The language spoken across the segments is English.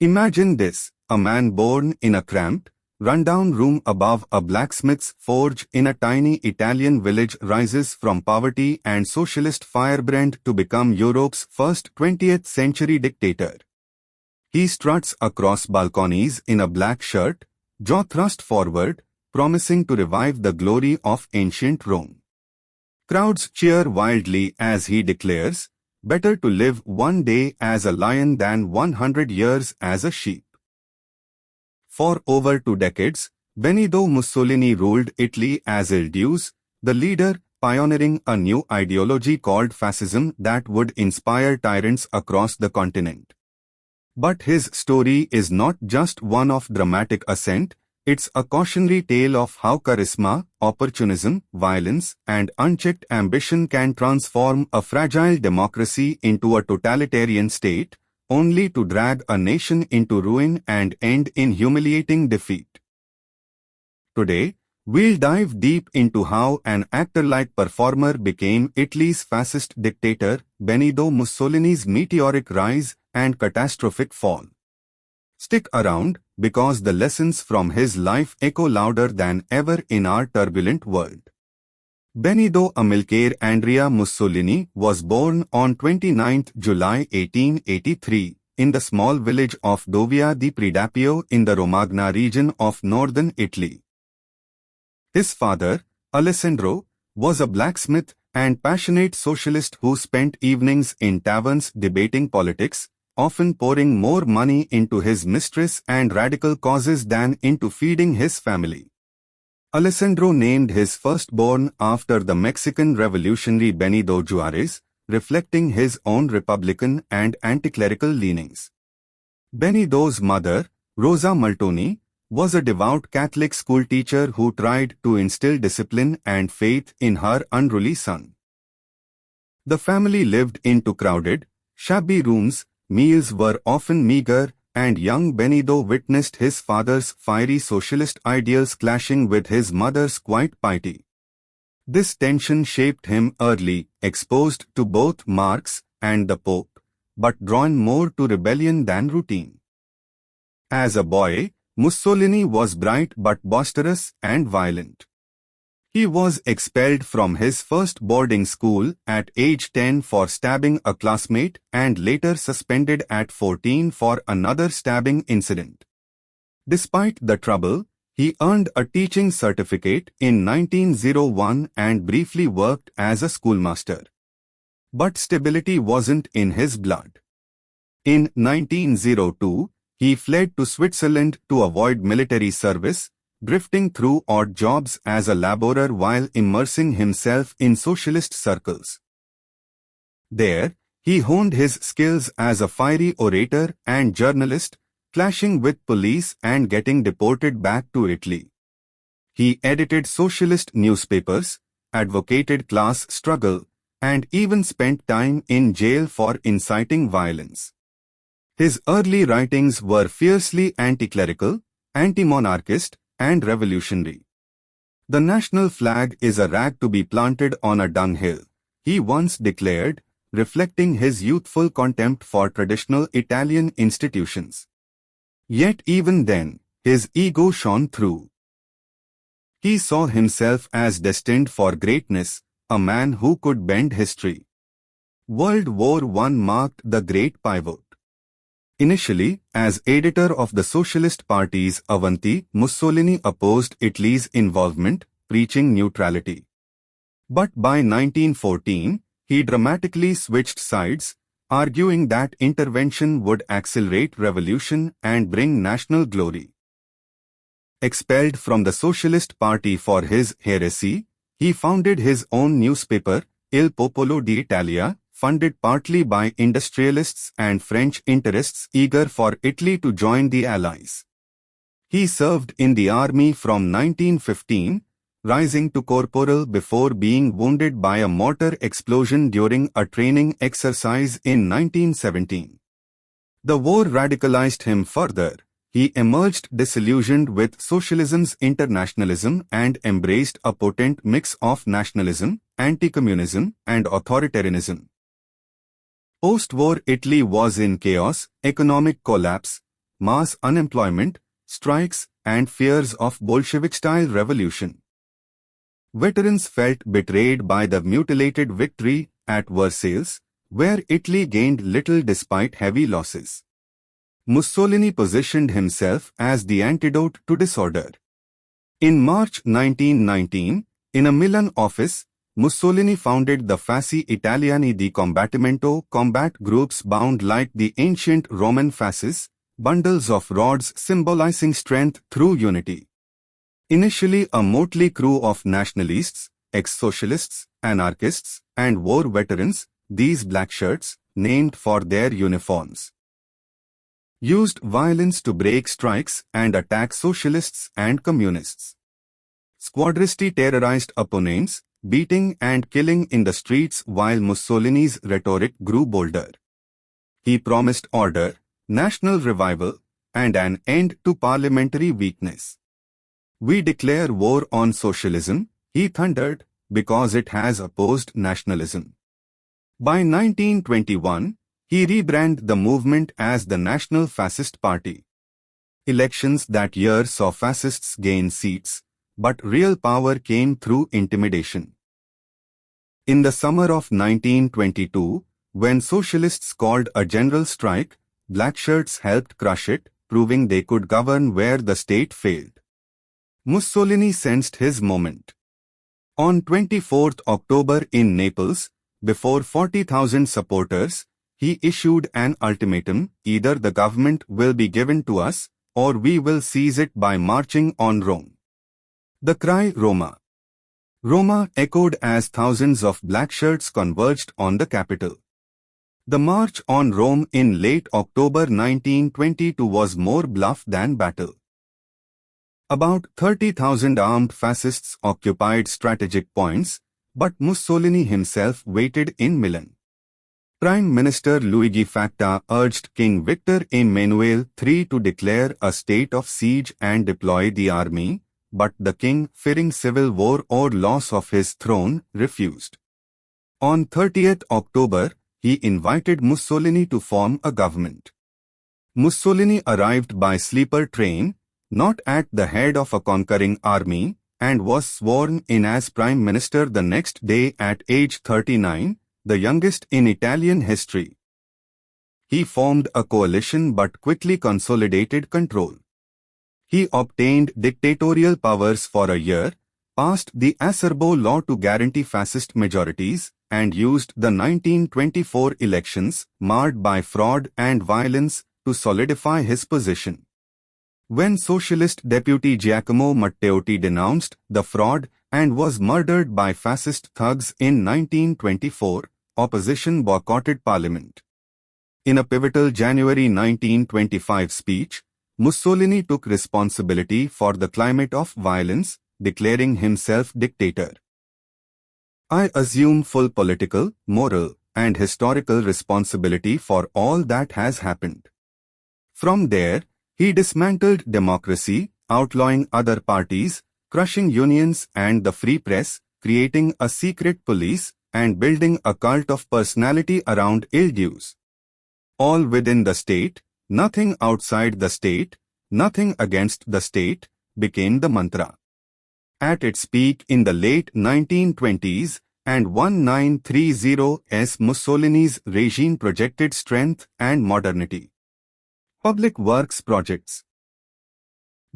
Imagine this, a man born in a cramped, rundown room above a blacksmith's forge in a tiny Italian village rises from poverty and socialist firebrand to become Europe's first 20th century dictator. He struts across balconies in a black shirt, jaw thrust forward, promising to revive the glory of ancient Rome. Crowds cheer wildly as he declares, "Better to live one day as a lion than 100 years as a sheep." For over 2 decades, Benito Mussolini ruled Italy as Il Duce, the leader, pioneering a new ideology called Fascism that would inspire tyrants across the continent. But his story is not just one of dramatic ascent, it's a cautionary tale of how charisma, opportunism, violence, and unchecked ambition can transform a fragile democracy into a totalitarian state, only to drag a nation into ruin and end in humiliating defeat. Today, we'll dive deep into how an actor-like performer became Italy's fascist dictator, Benito Mussolini's meteoric rise and catastrophic fall. Stick around, because the lessons from his life echo louder than ever in our turbulent world. Benito Amilcare Andrea Mussolini was born on 29 July 1883 in the small village of Dovia di Pridapio in the Romagna region of northern Italy. His father, Alessandro, was a blacksmith and passionate socialist who spent evenings in taverns debating politics, often pouring more money into his mistress and radical causes than into feeding his family. Alessandro named his firstborn after the Mexican revolutionary Benito Juarez, reflecting his own republican and anti-clerical leanings. Benito's mother, Rosa Maltoni, was a devout Catholic schoolteacher who tried to instill discipline and faith in her unruly son. The family lived in crowded, shabby rooms, meals were often meager, and young Benito witnessed his father's fiery socialist ideals clashing with his mother's quiet piety. This tension shaped him early, exposed to both Marx and the Pope, but drawn more to rebellion than routine. As a boy, Mussolini was bright but boisterous and violent. He was expelled from his first boarding school at age 10 for stabbing a classmate and later suspended at 14 for another stabbing incident. Despite the trouble, he earned a teaching certificate in 1901 and briefly worked as a schoolmaster. But stability wasn't in his blood. In 1902, he fled to Switzerland to avoid military service, drifting through odd jobs as a laborer while immersing himself in socialist circles. There, he honed his skills as a fiery orator and journalist, clashing with police and getting deported back to Italy. He edited socialist newspapers, advocated class struggle, and even spent time in jail for inciting violence. His early writings were fiercely anti-clerical, anti-monarchist, and revolutionary. "The national flag is a rag to be planted on a dunghill," he once declared, reflecting his youthful contempt for traditional Italian institutions. Yet even then, his ego shone through. He saw himself as destined for greatness, a man who could bend history. World War I marked the great pivot. Initially, as editor of the Socialist Party's Avanti, Mussolini opposed Italy's involvement, preaching neutrality. But by 1914, he dramatically switched sides, arguing that intervention would accelerate revolution and bring national glory. Expelled from the Socialist Party for his heresy, he founded his own newspaper, Il Popolo d'Italia, funded partly by industrialists and French interests eager for Italy to join the Allies. He served in the army from 1915, rising to corporal before being wounded by a mortar explosion during a training exercise in 1917. The war radicalized him further. He emerged disillusioned with socialism's internationalism and embraced a potent mix of nationalism, anti-communism, and authoritarianism. Post-war Italy was in chaos, economic collapse, mass unemployment, strikes, and fears of Bolshevik-style revolution. Veterans felt betrayed by the mutilated victory at Versailles, where Italy gained little despite heavy losses. Mussolini positioned himself as the antidote to disorder. In March 1919, in a Milan office, Mussolini founded the Fasci Italiani di Combattimento, combat groups bound like the ancient Roman fasces, bundles of rods symbolizing strength through unity. Initially a motley crew of nationalists, ex-socialists, anarchists, and war veterans, these black shirts, named for their uniforms, used violence to break strikes and attack socialists and communists. Squadristi terrorized opponents, beating and killing in the streets while Mussolini's rhetoric grew bolder. He promised order, national revival, and an end to parliamentary weakness. "We declare war on socialism," he thundered, "because it has opposed nationalism." By 1921, he rebranded the movement as the National Fascist Party. Elections that year saw fascists gain seats, but real power came through intimidation. In the summer of 1922, when socialists called a general strike, blackshirts helped crush it, proving they could govern where the state failed. Mussolini sensed his moment. On 24 October in Naples, before 40,000 supporters, he issued an ultimatum: either the government will be given to us, or we will seize it by marching on Rome. The cry "Roma! Roma" echoed as thousands of blackshirts converged on the capital. The march on Rome in late October 1922 was more bluff than battle. About 30,000 armed fascists occupied strategic points, but Mussolini himself waited in Milan. Prime Minister Luigi Facta urged King Victor Emmanuel III to declare a state of siege and deploy the army, but the king, fearing civil war or loss of his throne, refused. On 30th October, he invited Mussolini to form a government. Mussolini arrived by sleeper train, not at the head of a conquering army, and was sworn in as prime minister the next day at age 39, the youngest in Italian history. He formed a coalition but quickly consolidated control. He obtained dictatorial powers for a year, passed the Acerbo law to guarantee fascist majorities, and used the 1924 elections, marred by fraud and violence, to solidify his position. When Socialist Deputy Giacomo Matteotti denounced the fraud and was murdered by fascist thugs in 1924, opposition boycotted parliament. In a pivotal January 1925 speech, Mussolini took responsibility for the climate of violence, declaring himself dictator. "I assume full political, moral, and historical responsibility for all that has happened." From there, he dismantled democracy, outlawing other parties, crushing unions and the free press, creating a secret police, and building a cult of personality around Il Duce. All within the state, nothing outside the state, nothing against the state, became the mantra. At its peak in the late 1920s and 1930s, Mussolini's regime projected strength and modernity. Public works projects,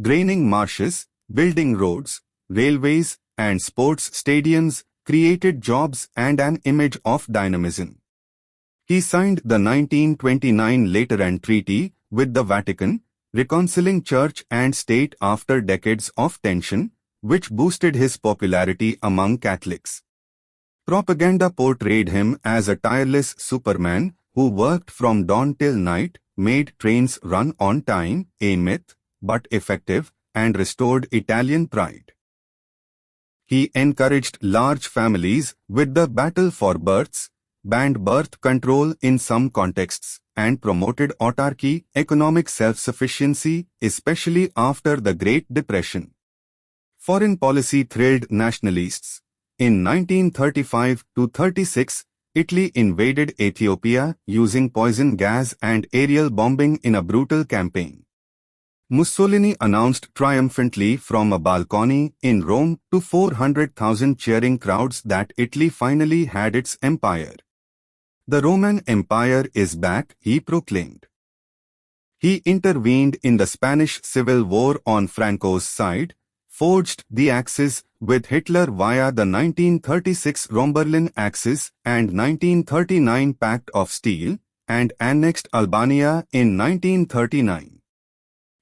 draining marshes, building roads, railways, and sports stadiums, created jobs and an image of dynamism. He signed the 1929 Lateran Treaty with the Vatican, reconciling church and state after decades of tension, which boosted his popularity among Catholics. Propaganda portrayed him as a tireless superman who worked from dawn till night, made trains run on time, a myth, but effective, and restored Italian pride. He encouraged large families with the battle for births, banned birth control in some contexts, and promoted autarky, economic self-sufficiency, especially after the Great Depression. Foreign policy thrilled nationalists. In 1935-36, Italy invaded Ethiopia using poison gas and aerial bombing in a brutal campaign. Mussolini announced triumphantly from a balcony in Rome to 400,000 cheering crowds that Italy finally had its empire. The Roman Empire is back, he proclaimed. He intervened in the Spanish Civil War on Franco's side, forged the Axis with Hitler via the 1936 Romberlin Axis and 1939 Pact of Steel, and annexed Albania in 1939.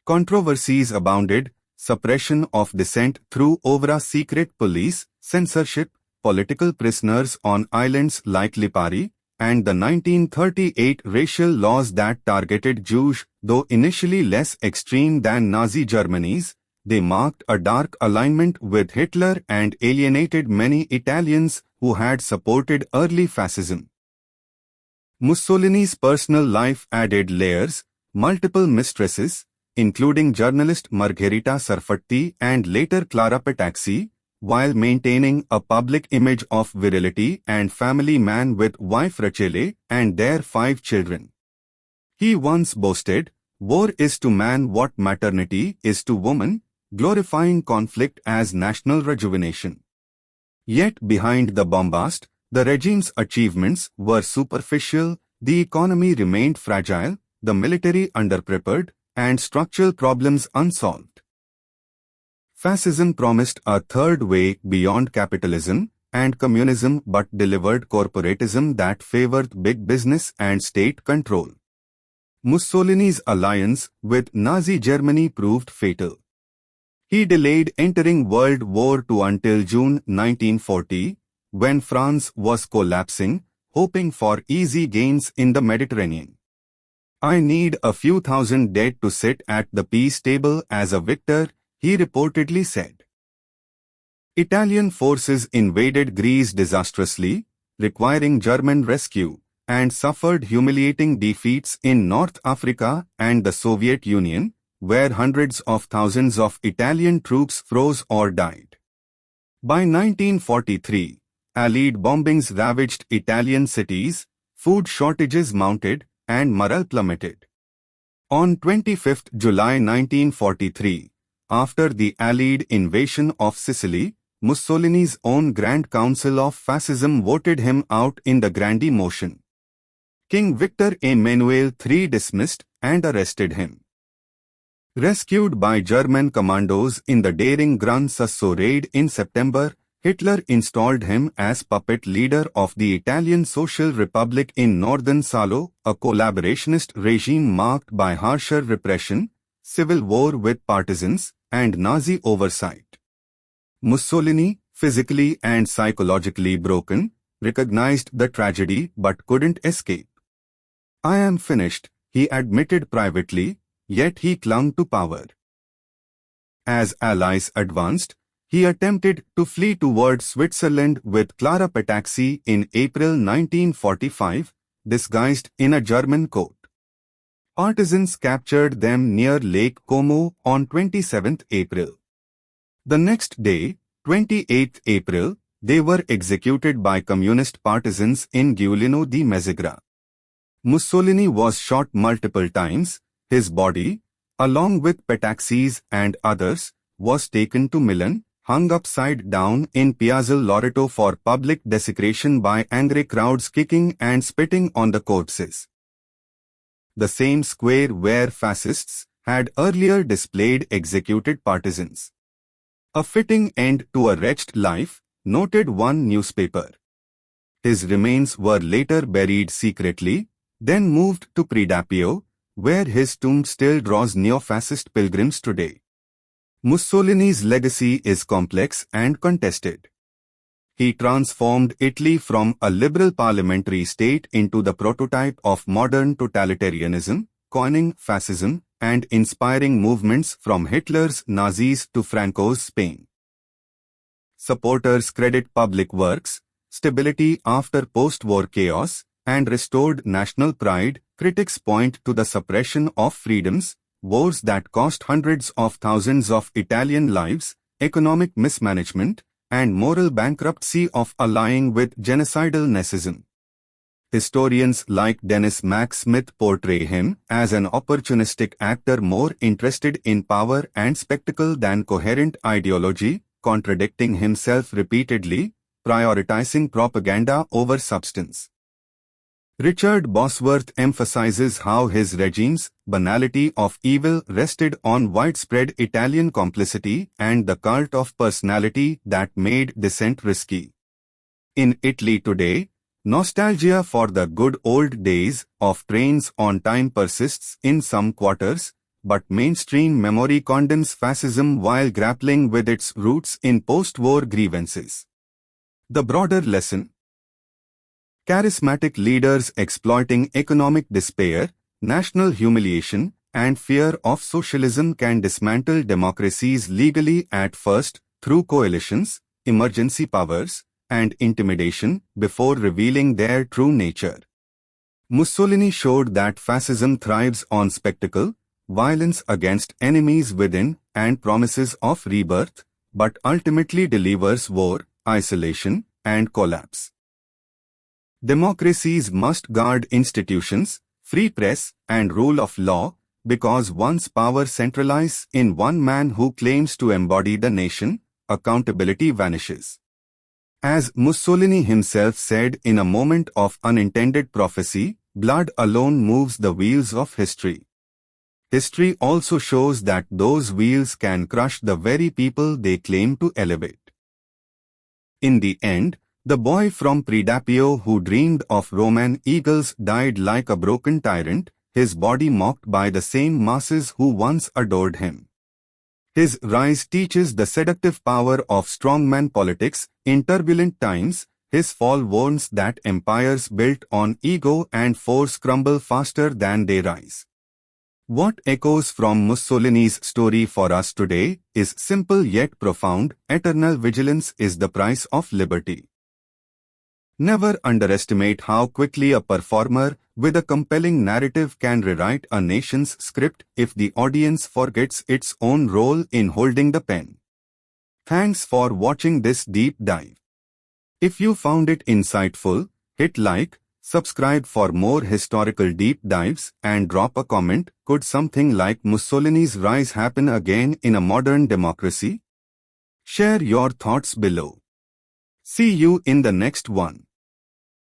Controversies abounded: suppression of dissent through OVRA, secret police, censorship, political prisoners on islands like Lipari, and the 1938 racial laws that targeted Jews. Though initially less extreme than Nazi Germany's, they marked a dark alignment with Hitler and alienated many Italians who had supported early fascism. Mussolini's personal life added layers: multiple mistresses, including journalist Margherita Sarfatti and later Clara Petacci, while maintaining a public image of virility and family man with wife Rachele and their 5 children. He once boasted, "War is to man what maternity is to woman," glorifying conflict as national rejuvenation. Yet behind the bombast, the regime's achievements were superficial, the economy remained fragile, the military underprepared, and structural problems unsolved. Fascism promised a third way beyond capitalism and communism but delivered corporatism that favored big business and state control. Mussolini's alliance with Nazi Germany proved fatal. He delayed entering World War II until June 1940, when France was collapsing, hoping for easy gains in the Mediterranean. "I need a few thousand dead to sit at the peace table as a victor," he reportedly said. Italian forces invaded Greece disastrously, requiring German rescue, and suffered humiliating defeats in North Africa and the Soviet Union, where hundreds of thousands of Italian troops froze or died. By 1943, Allied bombings ravaged Italian cities, food shortages mounted, and morale plummeted. On 25 July 1943, after the Allied invasion of Sicily, Mussolini's own Grand Council of Fascism voted him out in the Grandi motion. King Victor Emmanuel III dismissed and arrested him. Rescued by German commandos in the daring Gran Sasso raid in September, Hitler installed him as puppet leader of the Italian Social Republic in northern Salo, a collaborationist regime marked by harsher repression, civil war with partisans, and Nazi oversight. Mussolini, physically and psychologically broken, recognized the tragedy but couldn't escape. "I am finished," he admitted privately, yet he clung to power. As allies advanced, he attempted to flee toward Switzerland with Clara Petacci in April 1945, disguised in a German coat. Partisans captured them near Lake Como on 27 April. The next day, 28 April, they were executed by communist partisans in Giulino di Mezzegra. Mussolini was shot multiple times. His body, along with Petacci's and others, was taken to Milan, hung upside down in Piazza Loreto for public desecration by angry crowds kicking and spitting on the corpses. The same square where fascists had earlier displayed executed partisans. "A fitting end to a wretched life," noted one newspaper. His remains were later buried secretly, then moved to Predappio, where his tomb still draws neo-fascist pilgrims today. Mussolini's legacy is complex and contested. He transformed Italy from a liberal parliamentary state into the prototype of modern totalitarianism, coining fascism and inspiring movements from Hitler's Nazis to Franco's Spain. Supporters credit public works, stability after post-war chaos, and restored national pride. Critics point to the suppression of freedoms, wars that cost hundreds of thousands of Italian lives, economic mismanagement, and moral bankruptcy of allying with genocidal Nazism. Historians like Dennis Mack Smith portray him as an opportunistic actor more interested in power and spectacle than coherent ideology, contradicting himself repeatedly, prioritizing propaganda over substance. Richard Bosworth emphasizes how his regime's banality of evil rested on widespread Italian complicity and the cult of personality that made dissent risky. In Italy today, nostalgia for the good old days of trains on time persists in some quarters, but mainstream memory condemns fascism while grappling with its roots in post-war grievances. The broader lesson: charismatic leaders exploiting economic despair, national humiliation, and fear of socialism can dismantle democracies legally at first through coalitions, emergency powers, and intimidation before revealing their true nature. Mussolini showed that fascism thrives on spectacle, violence against enemies within, and promises of rebirth, but ultimately delivers war, isolation, and collapse. Democracies must guard institutions, free press, and rule of law, because once power centralizes in one man who claims to embody the nation, accountability vanishes. As Mussolini himself said in a moment of unintended prophecy, blood alone moves the wheels of history. History also shows that those wheels can crush the very people they claim to elevate. In the end, the boy from Predapio who dreamed of Roman eagles died like a broken tyrant, his body mocked by the same masses who once adored him. His rise teaches the seductive power of strongman politics. In turbulent times, his fall warns that empires built on ego and force crumble faster than they rise. What echoes from Mussolini's story for us today is simple yet profound: eternal vigilance is the price of liberty. Never underestimate how quickly a performer with a compelling narrative can rewrite a nation's script if the audience forgets its own role in holding the pen. Thanks for watching this deep dive. If you found it insightful, hit like, subscribe for more historical deep dives, and drop a comment. Could something like Mussolini's rise happen again in a modern democracy? Share your thoughts below. See you in the next one.